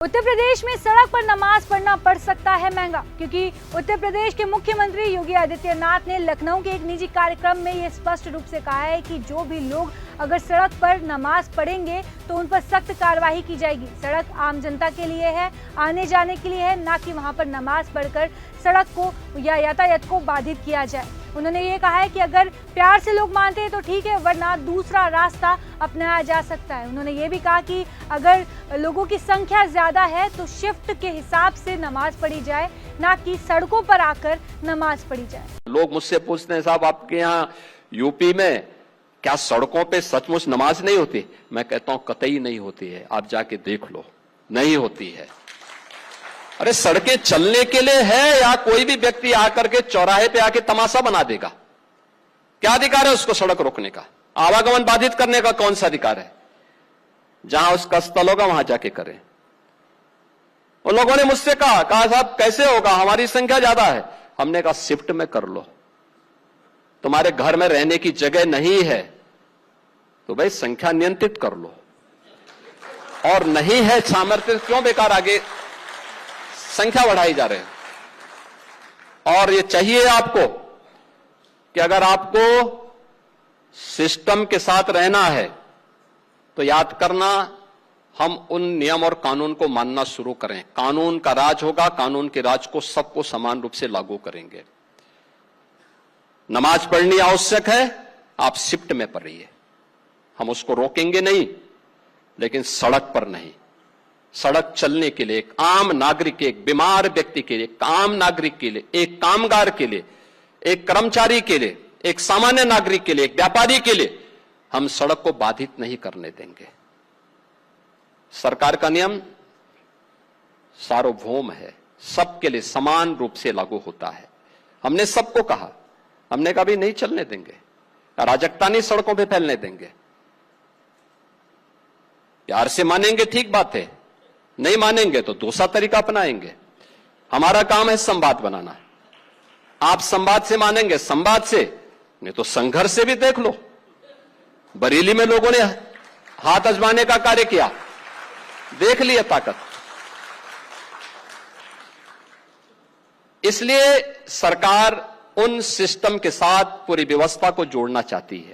उत्तर प्रदेश में सड़क पर नमाज पढ़ना पड़ सकता है महंगा, क्योंकि उत्तर प्रदेश के मुख्यमंत्री योगी आदित्यनाथ ने लखनऊ के एक निजी कार्यक्रम में ये स्पष्ट रूप से कहा है कि जो भी लोग अगर सड़क पर नमाज पढ़ेंगे तो उन पर सख्त कार्रवाई की जाएगी। सड़क आम जनता के लिए है, आने जाने के लिए है, ना कि वहां पर नमाज पढ़कर सड़क को या यातायात को बाधित किया जाए। उन्होंने ये कहा है कि अगर प्यार से लोग मानते हैं तो ठीक है, वरना दूसरा रास्ता अपनाया जा सकता है। उन्होंने ये भी कहा कि अगर लोगों की संख्या ज्यादा है तो शिफ्ट के हिसाब से नमाज पढ़ी जाए, ना कि सड़कों पर आकर नमाज पढ़ी जाए। लोग मुझसे पूछते हैं, साहब आपके यहाँ यूपी में क्या सड़कों पे सचमुच नमाज नहीं होती? मैं कहता हूं कतई नहीं होती है, आप जाके देख लो, नहीं होती है। अरे सड़कें चलने के लिए है या कोई भी व्यक्ति आकर के चौराहे पे आके तमाशा बना देगा? क्या अधिकार है उसको सड़क रोकने का? आवागमन बाधित करने का कौन सा अधिकार है? जहां उसका स्थल होगा वहां जाके करें। उन लोगों ने मुझसे कहा साहब कैसे होगा, हमारी संख्या ज्यादा है। हमने कहा शिफ्ट में कर लो, तुम्हारे घर में रहने की जगह नहीं है तो भाई संख्या नियंत्रित कर लो, और नहीं है सामर्थ्य क्यों बेकार आगे संख्या बढ़ाई जा रहे हैं। और ये चाहिए आपको कि अगर आपको सिस्टम के साथ रहना है तो याद करना, हम उन नियम और कानून को मानना शुरू करें। कानून का राज होगा, कानून के राज को सबको समान रूप से लागू करेंगे। नमाज पढ़नी आवश्यक है, आप शिफ्ट में पढ़िए, हम उसको रोकेंगे नहीं, लेकिन सड़क पर नहीं। सड़क चलने के लिए एक आम नागरिक के, एक बीमार व्यक्ति के लिए, एक आम नागरिक के लिए, एक कामगार के लिए, एक कर्मचारी के लिए, एक सामान्य नागरिक के लिए, एक व्यापारी के लिए हम सड़क को बाधित नहीं करने देंगे। सरकार का नियम सार्वभौम है, सबके लिए समान रूप से लागू होता है। हमने सबको कहा, हमने कभी नहीं चलने देंगे, अराजकता नहीं सड़कों पे फैलने देंगे। प्यार से मानेंगे ठीक बात है, नहीं मानेंगे तो दूसरा तरीका अपनाएंगे। हमारा काम है संवाद बनाना। आप संवाद से मानेंगे, संवाद से, नहीं तो संघर्ष से भी देख लो। बरेली में लोगों ने हाथ आजमाने का कार्य किया, देख लिया ताकत। इसलिए सरकार उन सिस्टम के साथ पूरी व्यवस्था को जोड़ना चाहती है।